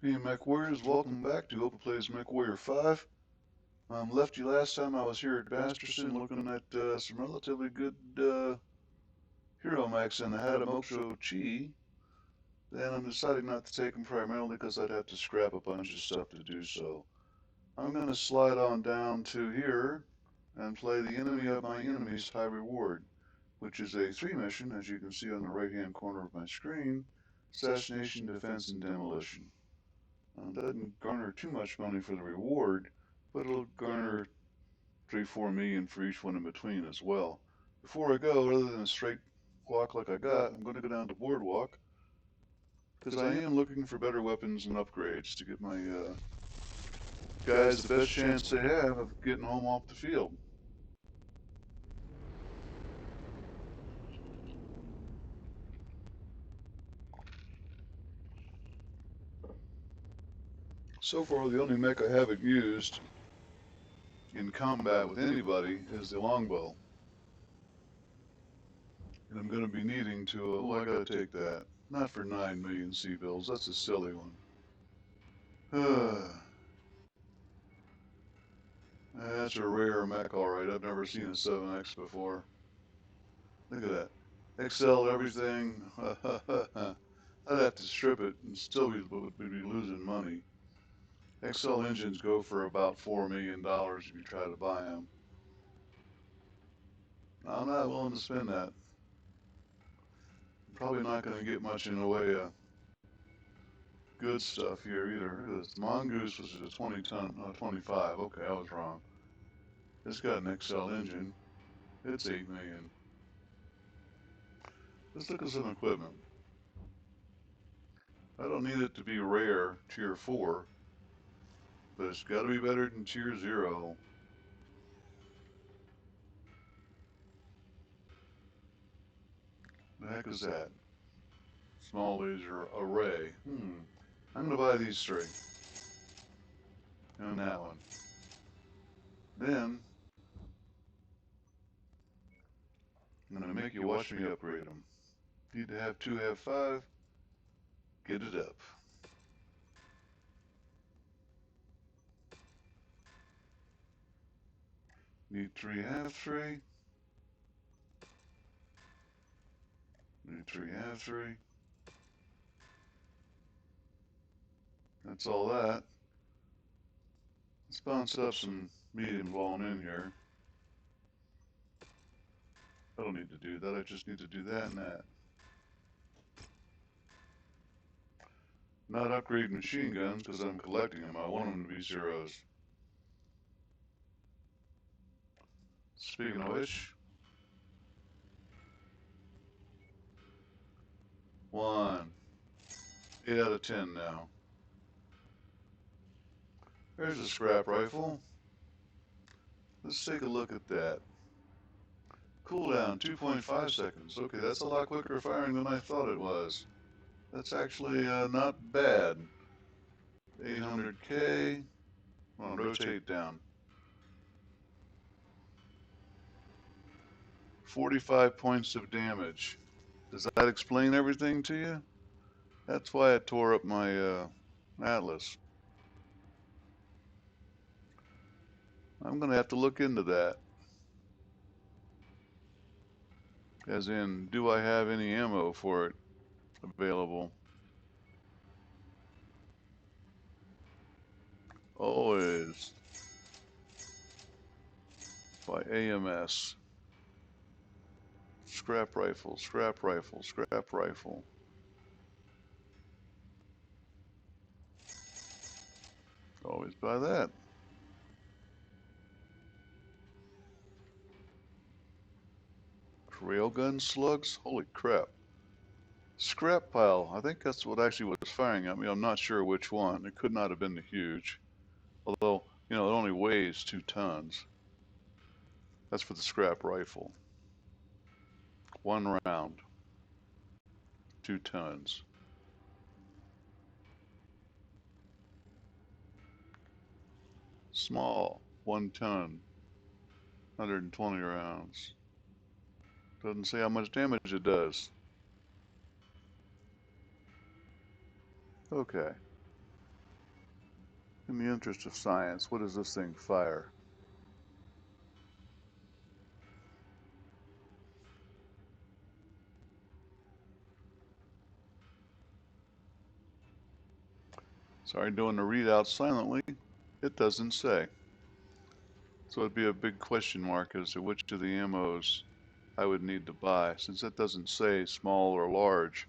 Hey MechWarriors, welcome back to Open Plays MechWarrior 5. Left you last time I was here at Masterson looking at some relatively good hero mechs and I had a Moksho Chi. Then I'm deciding not to take them primarily because I'd have to scrap a bunch of stuff to do so. I'm going to slide on down to here and play the enemy of my enemy's high reward, which is a 3 mission, as you can see on the right hand corner of my screen: assassination, defense, and demolition. Doesn't garner too much money for the reward, but it'll garner 3-4 million for each one in between as well. Before I go, rather than a straight walk like I got, I'm going to go down to boardwalk because I am looking for better weapons and upgrades to get my guys the best chance they have of getting home off the field. So far, the only mech I haven't used in combat with anybody is the longbow. And I'm going to be needing to, well, I got to take that. Not for 9 million C-bills, that's a silly one. That's a rare mech, alright. I've never seen a 7X before. Look at that. Excel everything. I'd have to strip it and still be losing money. Excel engines go for about $4 million if you try to buy them. I'm not willing to spend that. Probably not going to get much in the way of good stuff here either. This Mongoose was a 20-ton, 25. Okay, I was wrong. It's got an Excel engine. It's 8 million. Let's look at some equipment. I don't need it to be rare, tier 4, but it's got to be better than tier 0. The heck is that? Small laser array. I'm going to buy these 3. And that one. Then, I'm going to make you watch me upgrade them. Need to have 2, have 5. Get it up. Need 3, have 3. Need 3, have 3. That's all that. Let's bounce up some medium volume in here. I don't need to do that, I just need to do that and that. Not upgrading machine guns because I'm collecting them. I want them to be zeros. Speaking of which, 1. 8 out of 10 now. There's a scrap rifle. Let's take a look at that. Cooldown 2.5 seconds. Okay, that's a lot quicker firing than I thought it was. That's actually not bad. 800K. Well, rotate down. 45 points of damage. Does that explain everything to you? That's why I tore up my atlas. I'm going to have to look into that. As in, do I have any ammo for it available? Always. By AMS. Scrap rifle, scrap rifle, scrap rifle. Always buy that. Railgun slugs? Holy crap. Scrap pile. I think that's what actually was firing at me. I'm not sure which one. It could not have been the huge. Although, you know, it only weighs 2 tons. That's for the scrap rifle. 1 round. 2 tons. Small. 1 ton. 120 rounds. Doesn't say how much damage it does. Okay. In the interest of science, what does this thing fire? Sorry, doing the readout silently. It doesn't say. So it'd be a big question mark as to which of the ammos I would need to buy. Since it doesn't say small or large,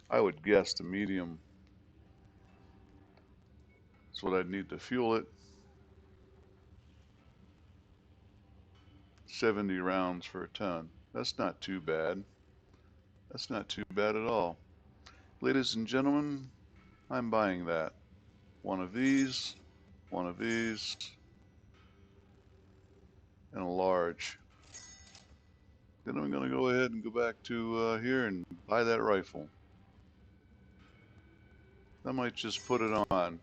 I would guess the medium is what I'd need to fuel it. 70 rounds for a ton. That's not too bad. That's not too bad at all. Ladies and gentlemen, I'm buying that. One of these, and a large. Then I'm going to go ahead and go back to here and buy that rifle. I might just put it on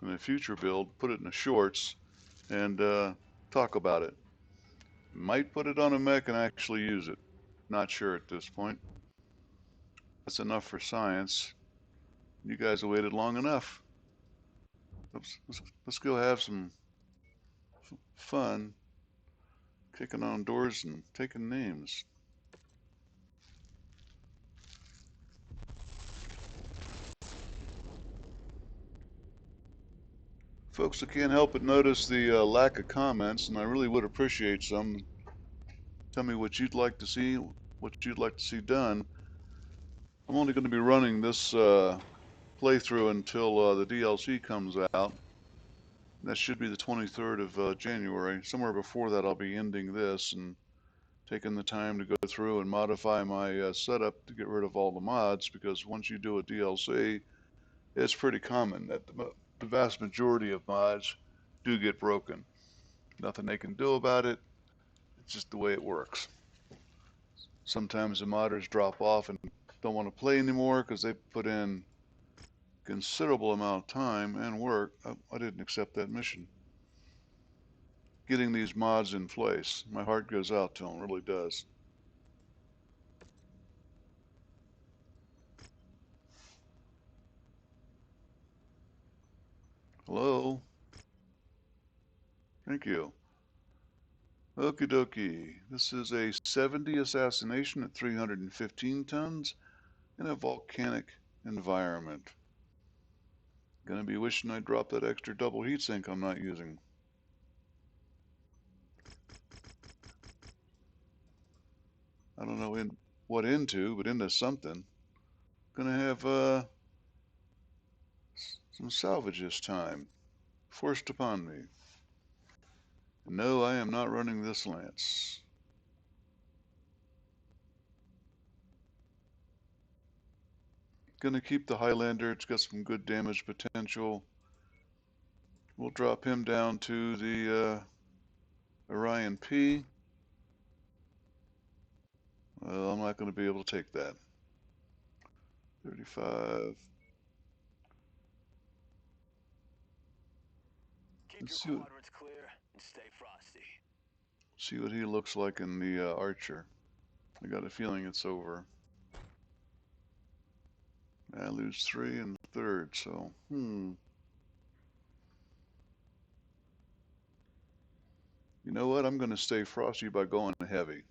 in a future build, put it in the shorts, and talk about it. Might put it on a mech and actually use it. Not sure at this point. That's enough for science. You guys have waited long enough. Let's go have some fun kicking on doors and taking names. Folks, I can't help but notice the lack of comments, and I really would appreciate some. Tell me what you'd like to see, done. I'm only going to be running this playthrough until the DLC comes out. That should be the 23rd of January. Somewhere before that, I'll be ending this and taking the time to go through and modify my setup to get rid of all the mods, because once you do a DLC, it's pretty common that the vast majority of mods do get broken. Nothing they can do about it. It's just the way it works. Sometimes the modders drop off and don't want to play anymore because they put in considerable amount of time and work. I didn't accept that mission. Getting these mods in place. My heart goes out to them, really does. Hello? Thank you. Okie dokie. This is a 70 assassination at 315 tons in a volcanic environment. Gonna be wishing I dropped that extra double heatsink I'm not using. I don't know what into, but into something. Gonna have some salvage this time. Forced upon me. No, I am not running this lance. Gonna keep the Highlander. It's got some good damage potential. We'll drop him down to the Orion P. Well, I'm not going to be able to take that. 35. Let's see what he looks like in the Archer. I got a feeling it's over. I lose 3 and third, so You know what? I'm going to stay frosty by going heavy.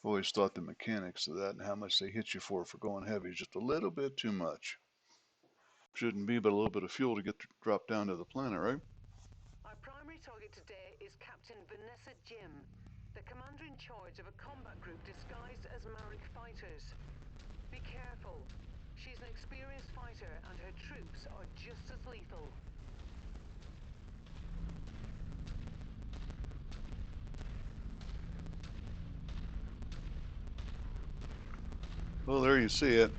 I've always thought the mechanics of that and how much they hit you for going heavy is just a little bit too much. Shouldn't be but a little bit of fuel to get dropped down to the planet, right? Our primary target today is Captain Vanessa Jim, the commander in charge of a combat group disguised as Marek fighters. Be careful. She's an experienced fighter and her troops are just as lethal. Well, there you see it.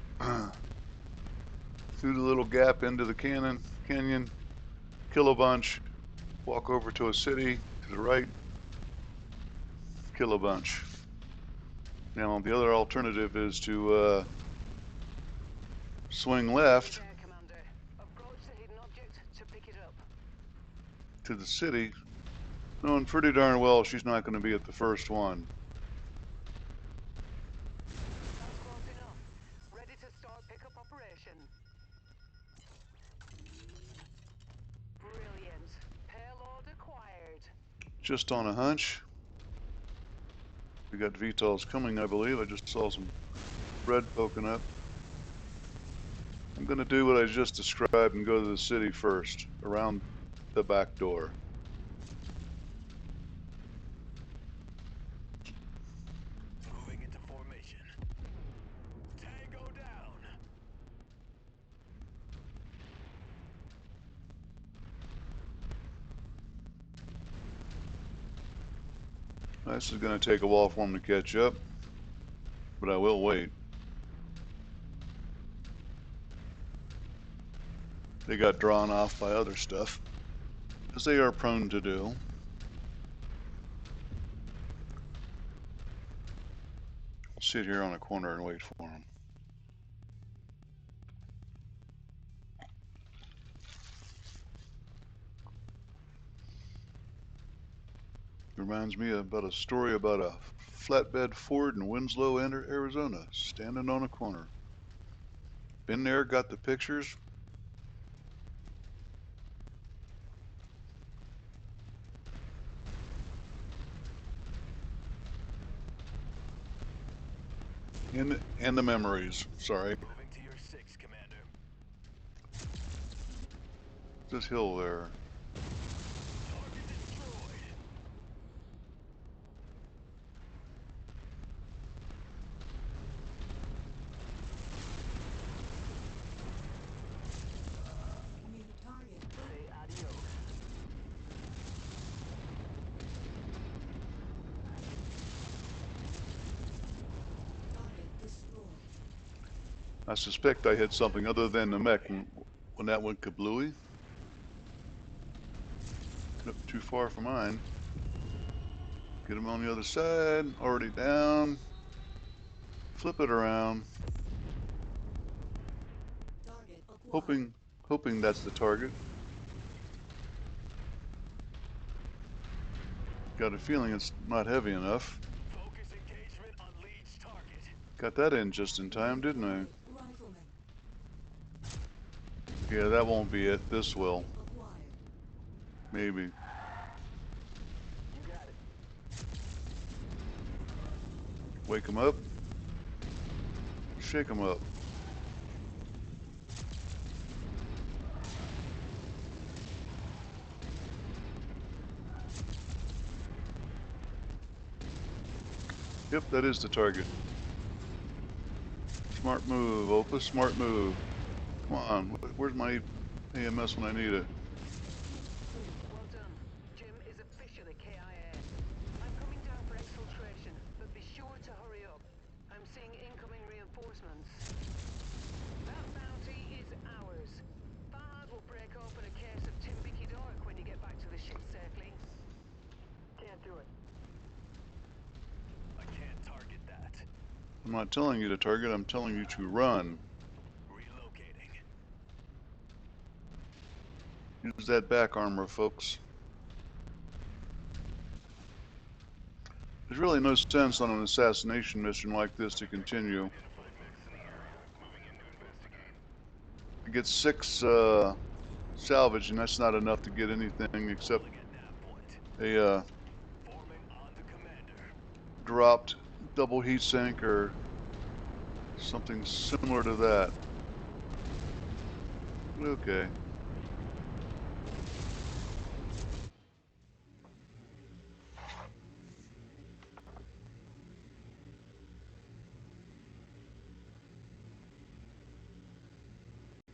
Through the little gap into the canyon, kill a bunch, walk over to a city to the right, kill a bunch. Now, the other alternative is to swing left to the city, knowing pretty darn well she's not going to be at the first one. Just on a hunch. We got VTOLs coming, I believe. I just saw some red poking up. I'm going to do what I just described and go to the city first, around the back door. Moving into formation. Tango down. This is going to take a while for them to catch up, but I will wait. They got drawn off by other stuff, as they are prone to do. I'll sit here on a corner and wait for them. Reminds me about a story about a flatbed Ford in Winslow, Arizona, standing on a corner. Been there, got the pictures. And the memories. Sorry. Moving to your 6, Commander. This hill there. Target destroyed. New target. Say adios. Target destroyed. I suspect I hit something other than the mech when that went kablooey. Up too far for mine. Get him on the other side. Already down. Flip it around. Target acquired. Hoping that's the target. Got a feeling it's not heavy enough. Focus engagement on Lead's target. Got that in just in time, didn't I? Rifleman. Yeah, that won't be it. This will. Acquired. Maybe. You got it. Wake him up. Shake him up. Yep, that is the target. Smart move, Opus. Smart move. Come on. Where's my AMS when I need it? Well done. Jim is officially KIA. I'm coming down for exfiltration, but be sure to hurry up. I'm seeing incoming reinforcements. That bounty is ours. Fahad will break open a case of Timbiki Dark when you get back to the ship safely. Can't do it. I can't target that. I'm not telling you to target, I'm telling you to run. Relocating. Use that back armor, folks. There's really no sense on an assassination mission like this to continue. I get 6 salvage, and that's not enough to get anything except Pulling at that point. a Forming on the commander. dropped double heat sink or something similar to that. Okay.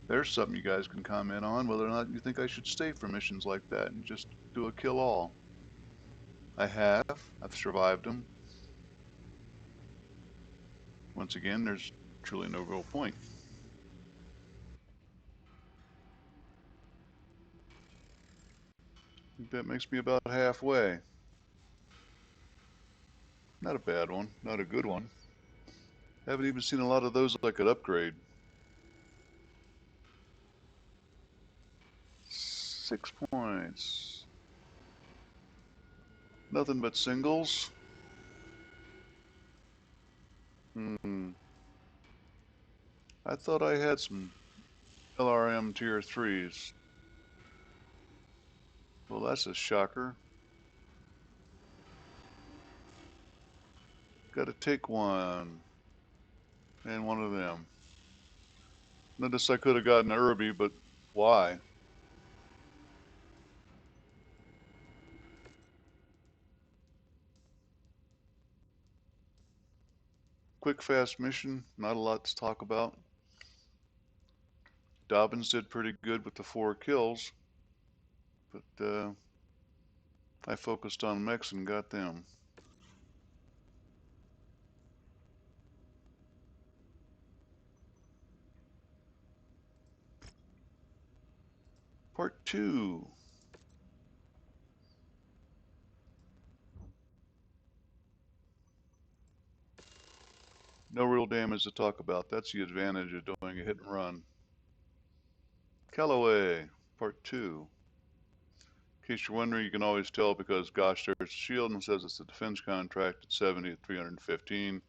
There's something you guys can comment on, whether or not you think I should stay for missions like that and just do a kill all. I have. I've survived them. Once again, there's truly no real point. I think that makes me about halfway. Not a bad one, not a good one. Haven't even seen a lot of those I could upgrade. 6 points. Nothing but singles. I thought I had some LRM tier 3s. Well, that's a shocker. Gotta take one. And one of them. Notice I could have gotten Irby, but why? Quick, fast mission. Not a lot to talk about. Dobbins did pretty good with the 4 kills, but I focused on mechs and got them. Part 2. No real damage to talk about. That's the advantage of doing a hit and run. Callaway, Part 2. In case you're wondering, you can always tell because gosh, there's a shield and says it's a defense contract at 70 at 315.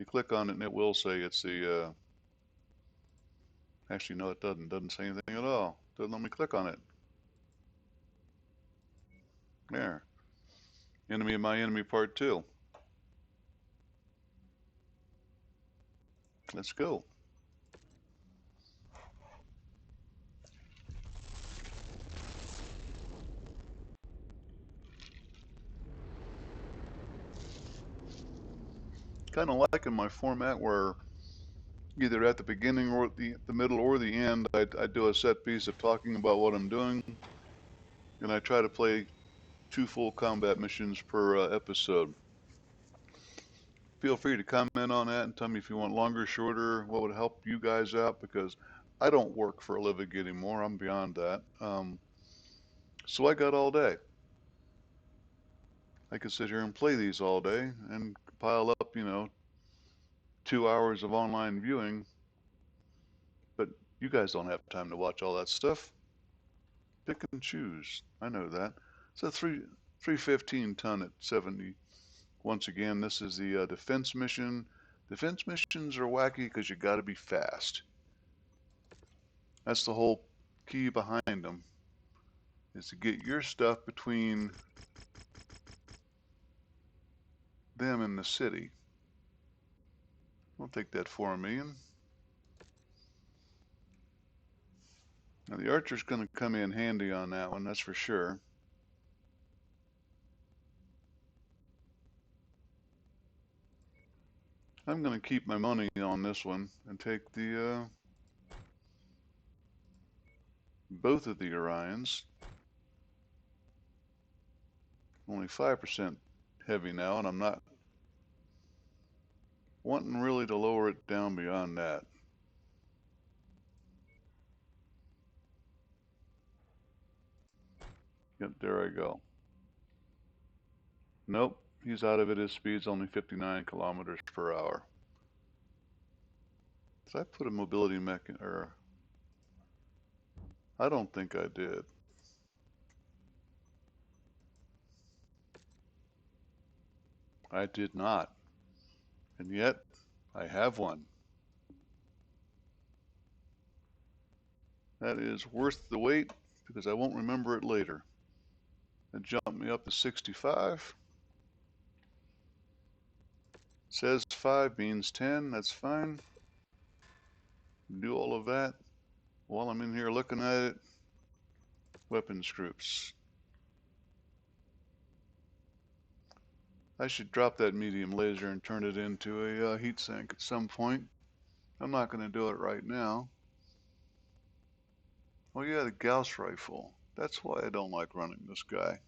You click on it and it will say it's the actually, no, it doesn't. It doesn't say anything at all. It doesn't let me click on it. There. Enemy of my enemy part 2. Let's go. Kind of liking my format where either at the beginning or at the middle or the end, I do a set piece of talking about what I'm doing, and I try to play 2 full combat missions per episode. Feel free to comment on that and tell me if you want longer, shorter, what would help you guys out, because I don't work for a living anymore. I'm beyond that. So I got all day. I could sit here and play these all day and pile up, 2 hours of online viewing, but you guys don't have time to watch all that stuff. Pick and choose. I know that. So 315 ton at 70. Once again, this is the defense mission. Defense missions are wacky because you got to be fast. That's the whole key behind them, is to get your stuff between them and the city. I'll take that 4 million. Now the archer's going to come in handy on that one, that's for sure. I'm going to keep my money on this one and take the both of the Orions. Only 5% heavy now, and I'm not wanting really to lower it down beyond that. Yep, there I go. Nope, he's out of it. His speed's only 59 kilometers per hour. Did I put a mobility mech in, or I don't think I did. I did not. And yet, I have one. That is worth the wait because I won't remember it later. That jumped me up to 65. Says 5 means 10. That's fine. Do all of that while I'm in here looking at it. Weapons groups. I should drop that medium laser and turn it into a heat sink at some point. I'm not going to do it right now. Oh yeah, the Gauss rifle. That's why I don't like running this guy.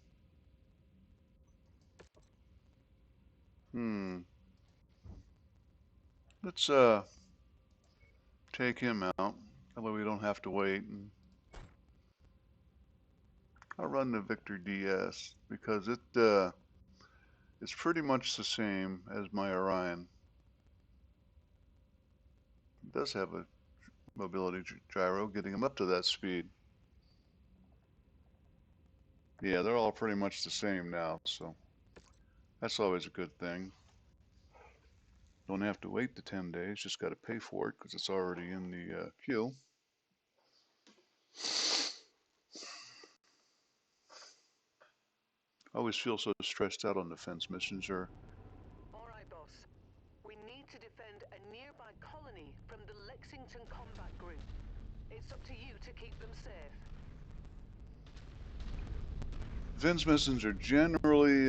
Let's take him out. That way we don't have to wait. And I'll run the Victor DS because it's pretty much the same as my Orion. It does have a mobility gyro, getting him up to that speed. Yeah, they're all pretty much the same now, so that's always a good thing. Don't have to wait the 10 days, just got to pay for it because it's already in the queue. I always feel so stressed out on defense missions. Or All right, boss. keep them safe. Vin's missions are generally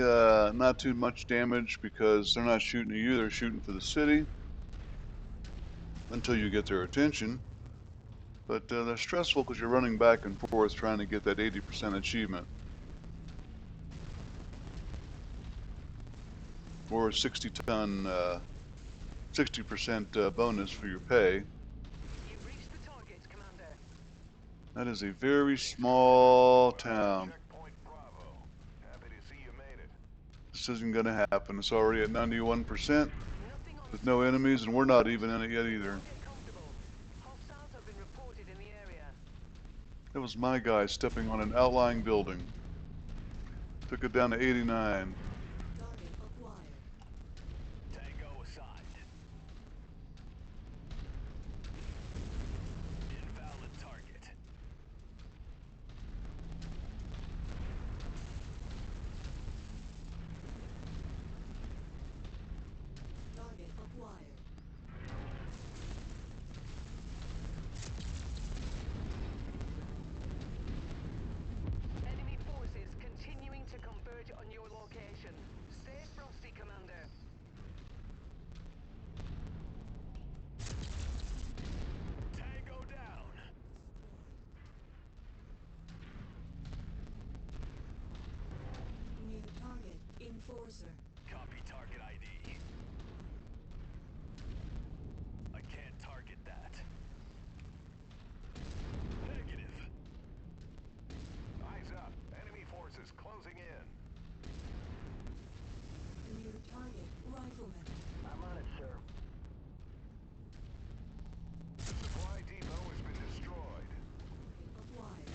not too much damage because they're not shooting at you, they're shooting for the city until you get their attention. But they're stressful because you're running back and forth trying to get that 80% achievement. Or 60-ton, 60% bonus for your pay. You've reached the target, Commander. That is a very small town. Checkpoint Bravo. Happy to see you made it. This isn't going to happen. It's already at 91% Nothing on with the no surface. enemies, and we're not even in it yet either. Don't get comfortable. Hostiles have been reported in the area. That was my guy stepping on an outlying building. Took it down to 89. Target acquired. Tango assigned. Invalid target. Target acquired. Enemy forces continuing to converge on your location. Stay frosty, Commander. Tango down. New target. Enforcer. Copy target ID. I can't target that. Negative. Eyes up. Enemy forces closing in. New target. Rifleman. I'm on it, sir. The supply depot has been destroyed. Acquired.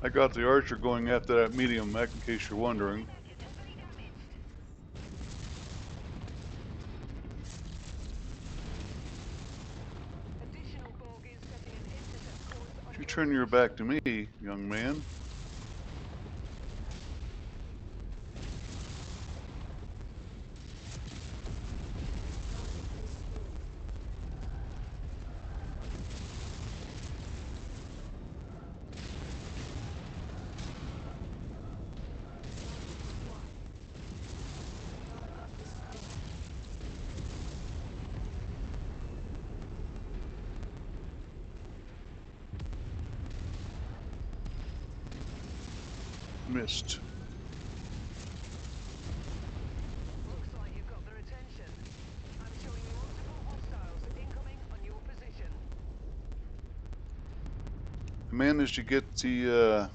I got the archer going after that medium mech, in case you're wondering. Additional bogies setting an intercept course on If you your turn your back to me, young man, missed. Looks like you've got their attention. I'm showing multiple hostiles incoming on your position. I managed to get the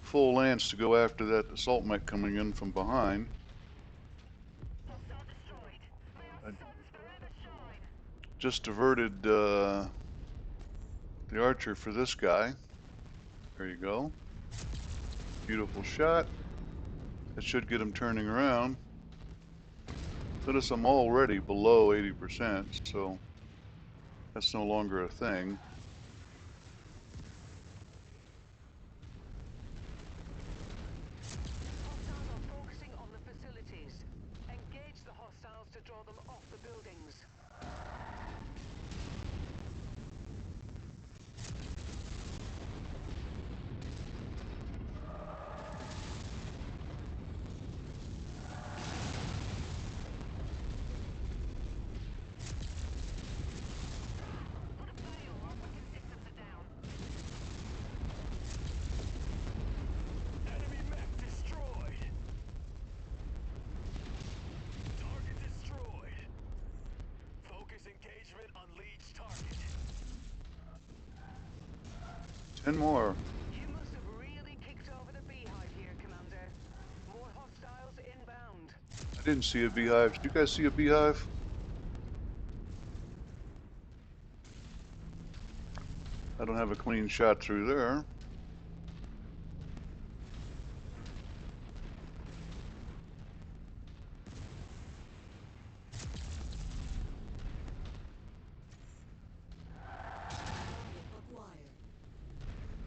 full lance to go after that assault mech coming in from behind. Hostile destroyed. May our I- suns forever shine. Just diverted the archer for this guy. There you go. Beautiful shot. That should get him turning around. Notice I'm already below 80%, so that's no longer a thing. Hostiles are focusing on the facilities. Engage the hostiles to draw them off the buildings. Put a fail, our weapon systems are down. Enemy mech destroyed. Target destroyed. Focus engagement on Leech target. 10 more. You must have really kicked over the beehive here, Commander. More hostiles inbound. I didn't see a beehive. Did you guys see a beehive? I don't have a clean shot through there. Target acquired.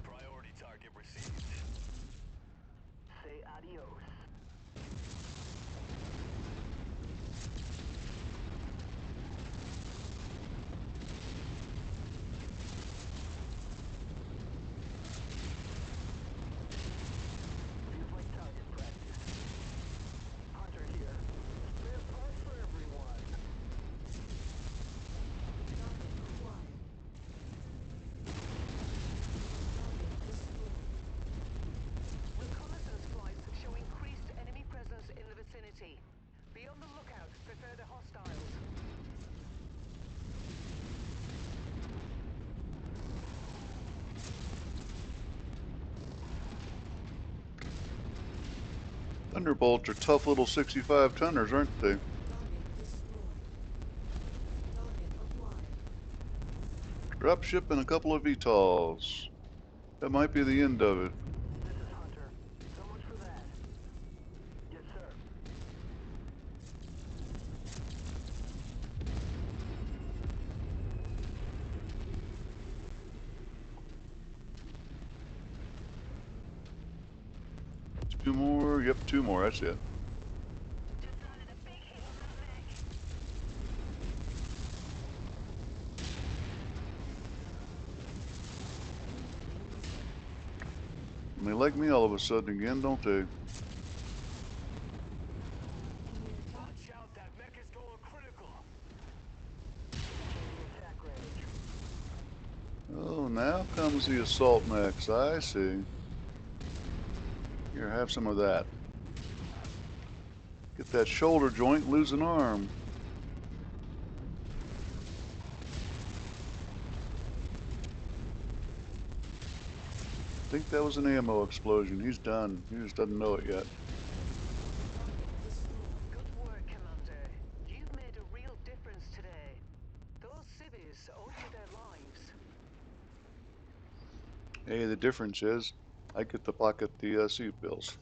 Priority target received. Say adios. Thunderbolts are tough little 65 tonners, aren't they? Target destroyed. Target acquired. Dropship and a couple of VTOLs. That might be the end of it. This is Hunter. So much for that. Yes, sir. Two more. Yep, two more. That's it. And they like me all of a sudden again, don't they? Watch out, that mech is going critical. Changing attack range. Oh, now comes the assault mechs. I see. Here, have some of that. Get that shoulder joint, lose an arm. I think that was an ammo explosion. He's done. He just doesn't know it yet. Good work, Commander. You've made a real difference today. Those civvies owe you their lives. Hey, the difference is I get to pocket the seat bills.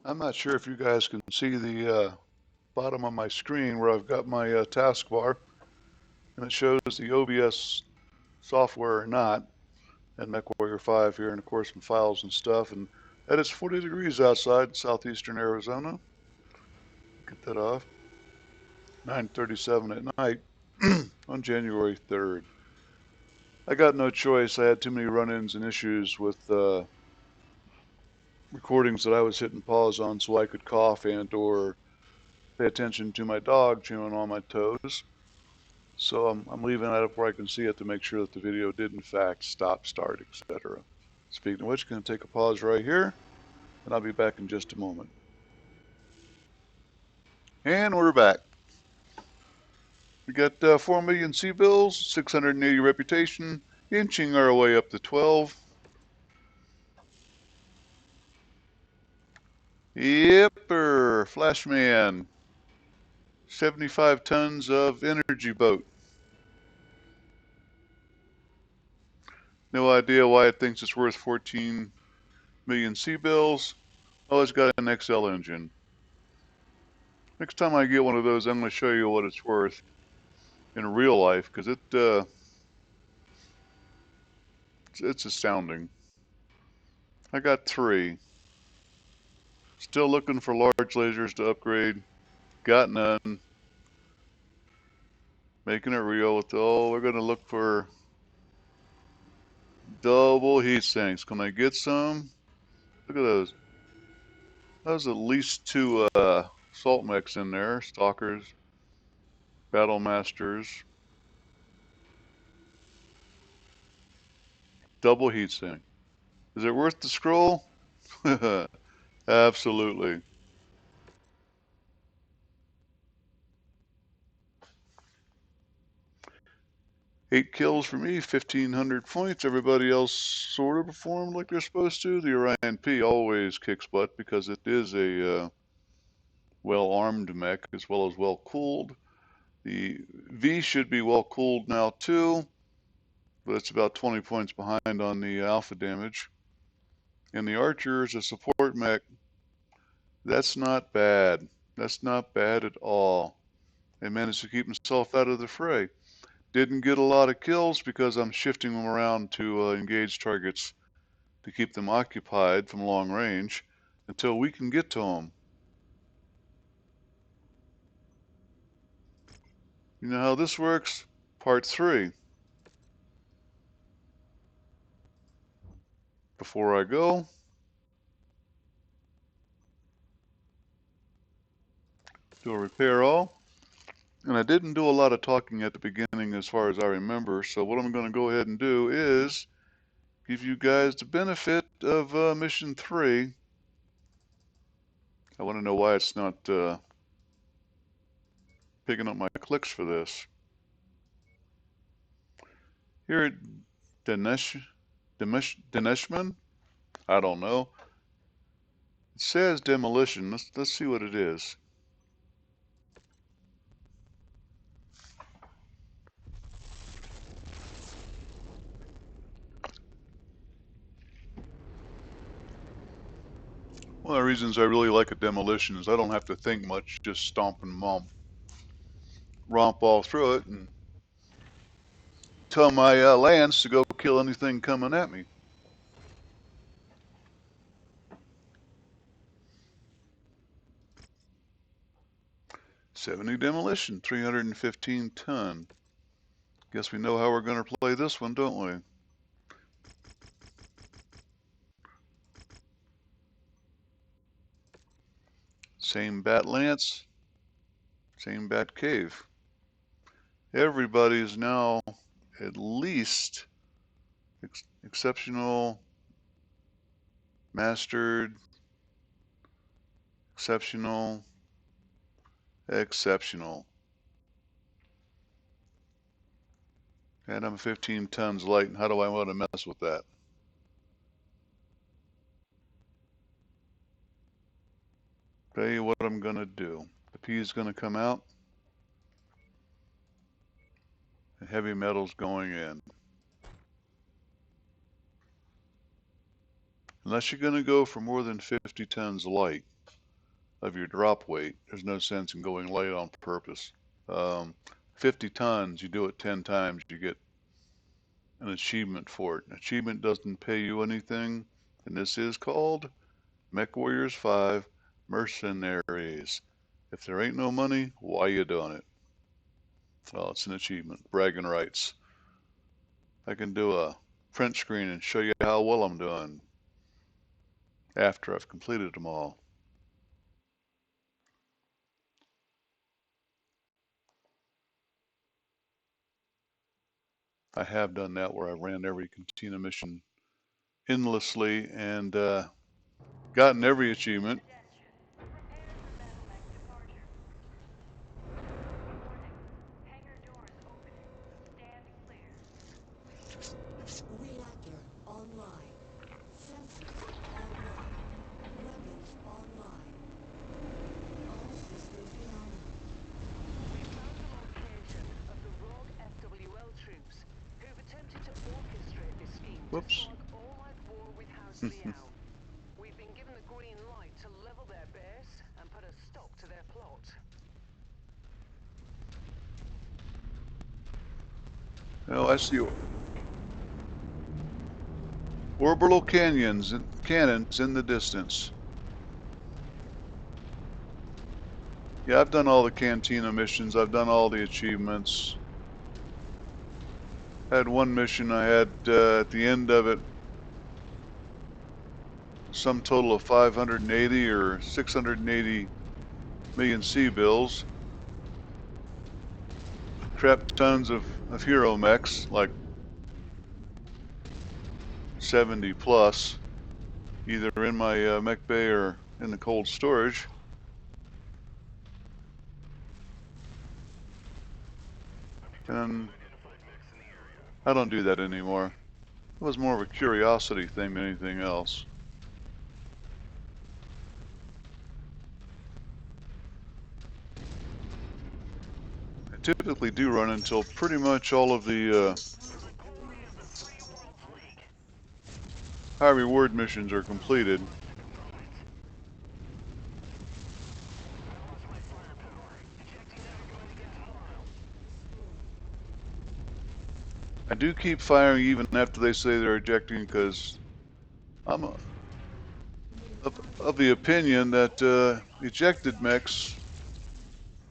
I'm not sure if you guys can see the bottom of my screen where I've got my taskbar, and it shows the OBS software or not, and MechWarrior 5 here, and of course some files and stuff. And that is 40 degrees outside in southeastern Arizona. Get that off. 9:37 at night on January 3rd. I got no choice. I had too many run-ins and issues with recordings that I was hitting pause on so I could cough and or pay attention to my dog chewing on my toes. So I'm leaving that up where I can see it to make sure that the video did in fact stop, start, etc. Speaking of which, going to take a pause right here, and I'll be back in just a moment. And we're back. We got 4 million C-bills, 680 reputation, inching our way up to 12. Yipper, Flashman. 75 tons of energy boat. No idea why it thinks it's worth 14 million C-bills. Oh, it's got an XL engine. Next time I get one of those, I'm going to show you what it's worth in real life, because it's astounding. I got 3. Still looking for large lasers to upgrade. Got none. Making it real with, oh, we're going to look for double heat sinks. Can I get some? Look at those. There's at least 2 salt mechs in there. Stalkers, battle masters. Double heat sink. Is it worth the scroll? Absolutely. 8 kills for me, 1,500 points. Everybody else sort of performed like they're supposed to. The Orion P always kicks butt because it is a well-armed mech as well as well-cooled. The V should be well-cooled now too, but it's about 20 points behind on the alpha damage. And the Archer is a support mech. That's not bad. That's not bad at all. He managed to keep himself out of the fray. Didn't get a lot of kills because I'm shifting them around to engage targets to keep them occupied from long range until we can get to them. You know how this works? Part 3. Before I go, do a repair all. And I didn't do a lot of talking at the beginning as far as I remember, so what I'm going to go ahead and do is give you guys the benefit of Mission 3. I want to know why it's not picking up my clicks for this. Here at Deneshman? I don't know. It says demolition. Let's see what it is. One of the reasons I really like a demolition is I don't have to think much, just stomp and romp all through it and tell my lands to go kill anything coming at me. 70 demolition, 315 ton. Guess we know how we're going to play this one, don't we? Same bat lance, same bat cave. Everybody's now at least exceptional, mastered, exceptional, exceptional. And I'm 15 tons light, and how do I want to mess with that? Tell you what I'm going to do. The P is going to come out. The heavy metal's going in. Unless you're going to go for more than 50 tons light of your drop weight, there's no sense in going light on purpose. 50 tons, you do it 10 times, you get an achievement for it. An achievement doesn't pay you anything, and this is called MechWarriors 5 Mercenaries. If there ain't no money, why you doing it? Well, it's an achievement. Bragging rights. I can do a print screen and show you how well I'm doing after I've completed them all. I have done that where I ran every cantina mission endlessly and gotten every achievement. Reactor online. Sensors online. Weapons online. All systems nominal. We found the location of the rogue FWL troops who've attempted to orchestrate this scheme to Whoops. spark all-out war with House Liao. We've been given the green light to level their base and put a stop to their plot. Oh, I see. Orbital cannons in the distance. Yeah, I've done all the cantina missions. I've done all the achievements. I had one mission I had at the end of it some total of 580 or 680 million C-bills. Crap tons of hero mechs, like 70 plus, either in my mech bay or in the cold storage. And I don't do that anymore. It was more of a curiosity thing than anything else. I typically do run until pretty much all of the high reward missions are completed. I do keep firing even after they say they're ejecting because I'm of the opinion that ejected mechs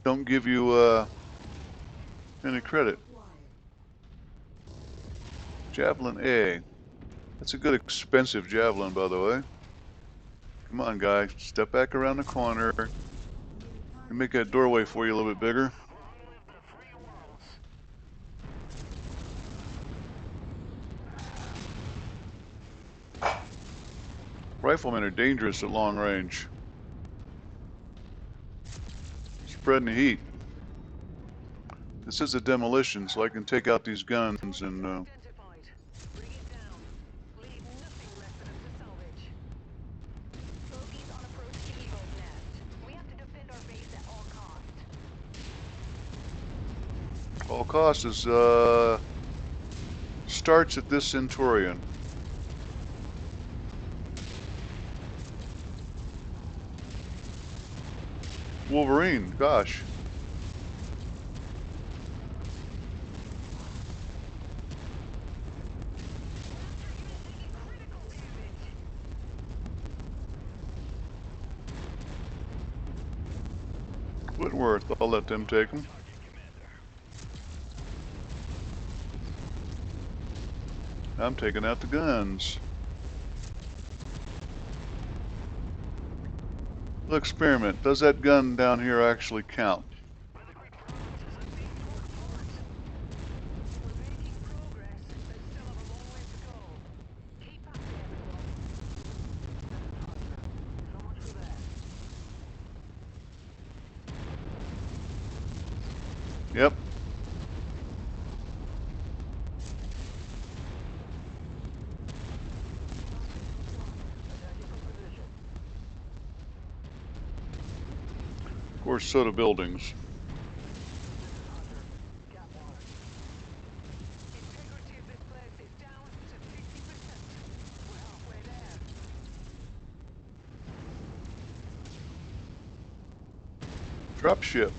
don't give you any credit. Javelin A. That's a good expensive javelin, by the way. Come on, guy. Step back around the corner and make that doorway for you a little bit bigger. Riflemen are dangerous at long range. Spreading the heat. This is a demolition, so I can take out these guns and Identified. Bring it down. Leave nothing left for them to salvage. Bogies on approach to Eagle's Nest. We have to defend our base at all costs. all costs is starts at this Centurion. Wolverine, gosh. Whitworth, I'll let them take them. I'm taking out the guns. Little experiment. Does that gun down here actually count? We're making progress, but still have a long way to go. Keep up there, everyone. So much for that. Yep. Attacking from position. Of course, so do buildings. Hunter. Got one. Integrity of this place is down to 50%. We're halfway there. Dropship.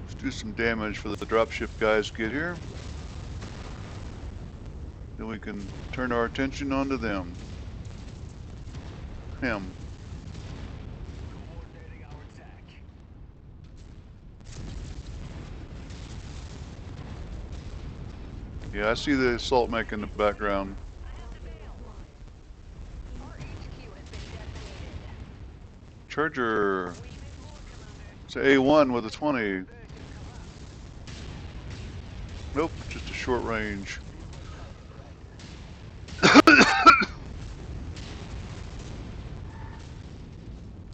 Let's do some damage for the dropship guys get here. Then we can turn our attention onto them. Him. Coordinating our attack. Yeah, I see the assault mech in the background. Our HQ has been decimated. Charger. We need more, Commander. It's a A1 with a 20. Version collapsed. Nope, just a short range.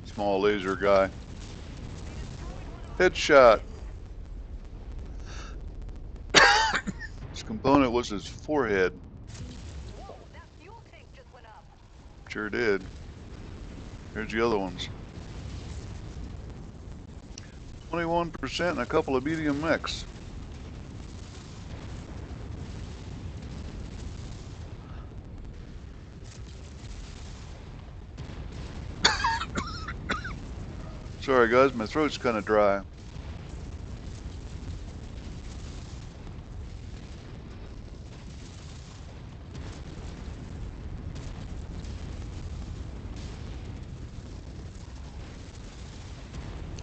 Small laser guy. Headshot. His component was his forehead. Whoa, that fuel tank just went up. Sure did. Here's the other ones. 21% and a couple of medium mechs. Sorry guys, my throat's kind of dry.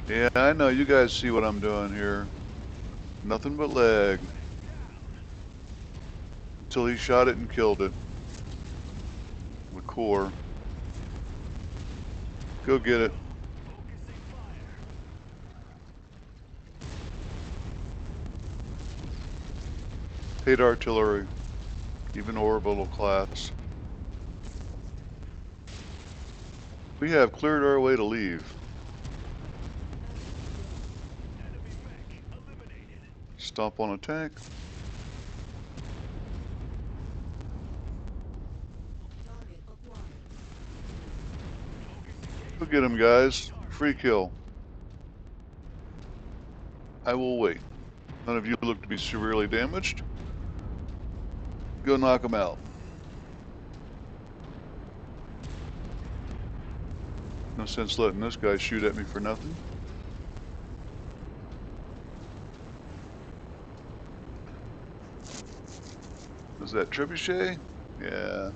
Yeah, I know you guys see what I'm doing here. Nothing but leg. Until he shot it and killed it. The core. Go get it. Focusing fire. Hate artillery. Even orbital class. We have cleared our way to leave. Enemy mech eliminated. Stomp on a tank. Target acquired. Go get him, guys. Free kill. I will wait. None of you look to be severely damaged. Go knock him out. No sense letting this guy shoot at me for nothing. Was that trebuchet? Yeah.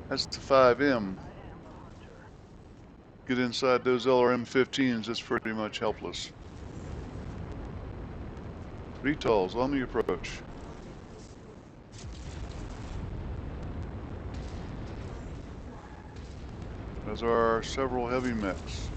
That's the 5M. I am the hunter. Get inside those LRM-15s, it's pretty much helpless. VTOLs on the approach. Those are several heavy mechs.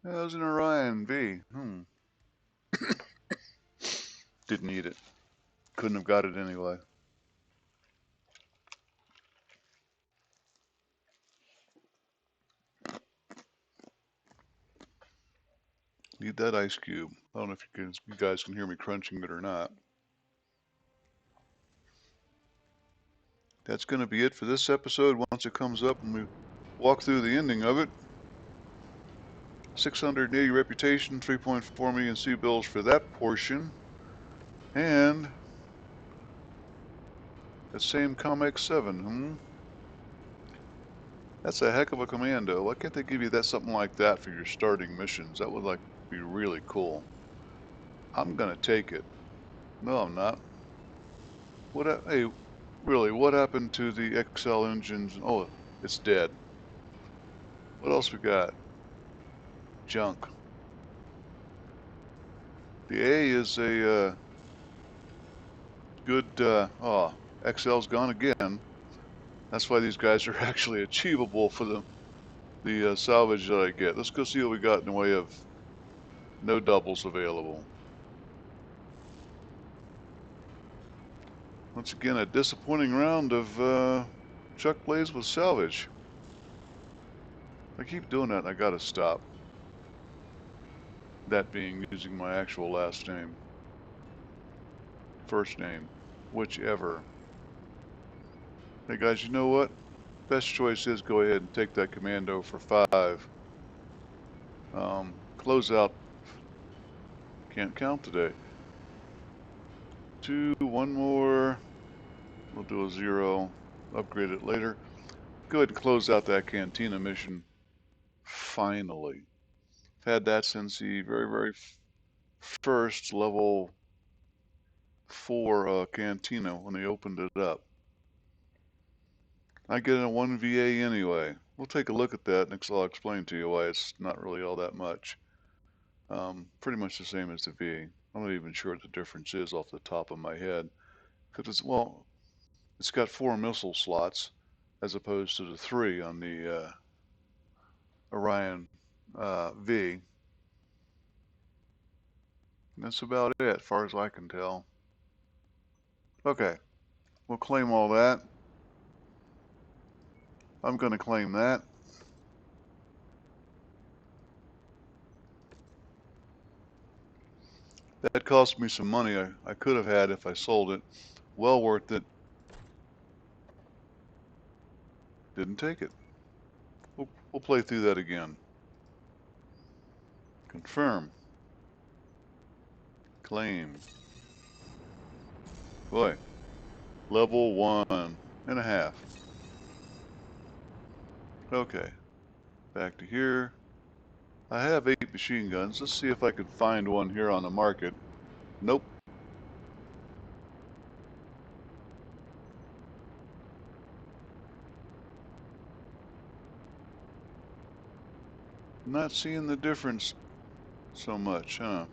That was an Orion V. Didn't need it. Couldn't have got it anyway. Need that ice cube. I don't know if you guys can hear me crunching it or not. That's going to be it for this episode. Once it comes up and we walk through the ending of it. 680 reputation, 3.4 million C-bills for that portion. And that same Comex 7, That's a heck of a commando. Why can't they give you that something like that for your starting missions? That would be really cool. I'm gonna take it. No, I'm not. Hey, really, what happened to the XL engines? Oh, it's dead. What else we got? Junk. The A is a good. Oh, XL's gone again. That's why these guys are actually achievable for the salvage that I get. Let's go see what we got in the way of no doubles available. Once again, a disappointing round of Chuck Blaze with salvage. I keep doing that and I gotta stop. That being using my actual last name. First name. Whichever. Hey guys, you know what? Best choice is go ahead and take that commando for 5. Close out. Can't count today. 2, 1 more. We'll do a 0. Upgrade it later. Go ahead and close out that cantina mission. Finally. I've had that since the very first level 4 cantina when they opened it up. I get a 1 VA anyway. We'll take a look at that and I'll explain to you why it's not really all that much. Pretty much the same as the VA. I'm not even sure what the difference is off the top of my head. Because it's got 4 missile slots as opposed to the 3 on the Orion V. And that's about it, as far as I can tell. Okay, we'll claim all that. I'm going to claim that. That cost me some money I could have had if I sold it. Well worth it. Didn't take it. We'll play through that again. Confirm. Claim. Boy. Level 1.5. Okay. Back to here. I have 8 machine guns. Let's see if I can find one here on the market. Nope. Not seeing the difference so much, huh?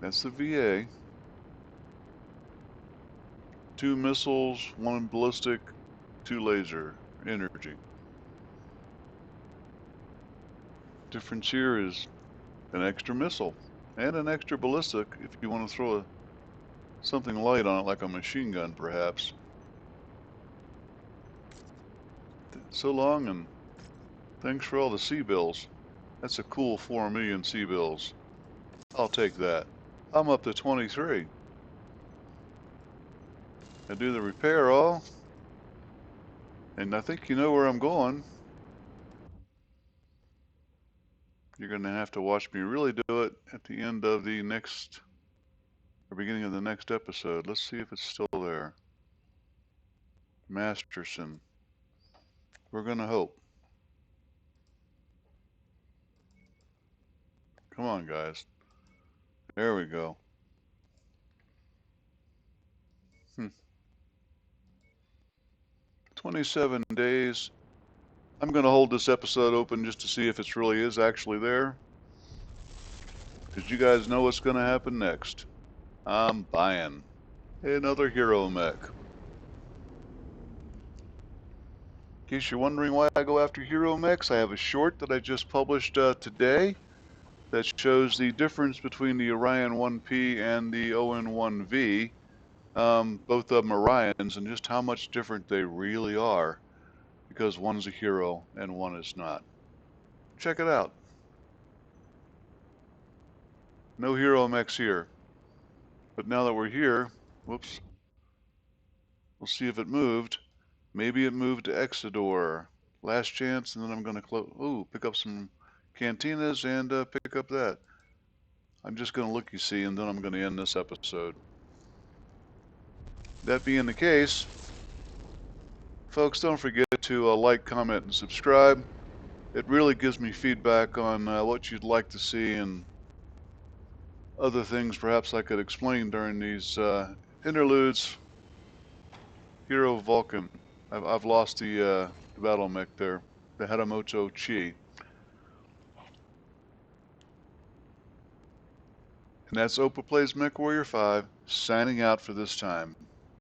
That's the VA. 2 missiles, 1 ballistic, 2 laser energy. Difference here is an extra missile and an extra ballistic if you want to throw something light on it like a machine gun perhaps. So long and thanks for all the C-bills. That's a cool 4 million C-bills. I'll take that. I'm up to 23. I do the repair all. And I think you know where I'm going. You're going to have to watch me really do it at the end of the next, or beginning of the next episode. Let's see if it's still there. Masterson. We're going to hope. Come on, guys. There we go. 27 days. I'm going to hold this episode open just to see if it really is actually there. Because you guys know what's going to happen next. I'm buying another hero mech. In case you're wondering why I go after hero mechs, I have a short that I just published today that shows the difference between the Orion 1P and the ON1V. Both of them Orions, and just how much different they really are, because one's a hero and one is not. Check it out. No hero mechs here. But now that we're here, whoops, we'll see if it moved. Maybe it moved to Exodor. Last chance, and then I'm going to close. Ooh, pick up some cantinas and pick up that. I'm just going to look, you see, and then I'm going to end this episode. That being the case, folks, don't forget to like, comment, and subscribe. It really gives me feedback on what you'd like to see and other things perhaps I could explain during these interludes. Hero Vulcan. I've lost the battle mech there, the Hadamoto Chi. And that's Opa Plays MechWarrior 5, signing out for this time.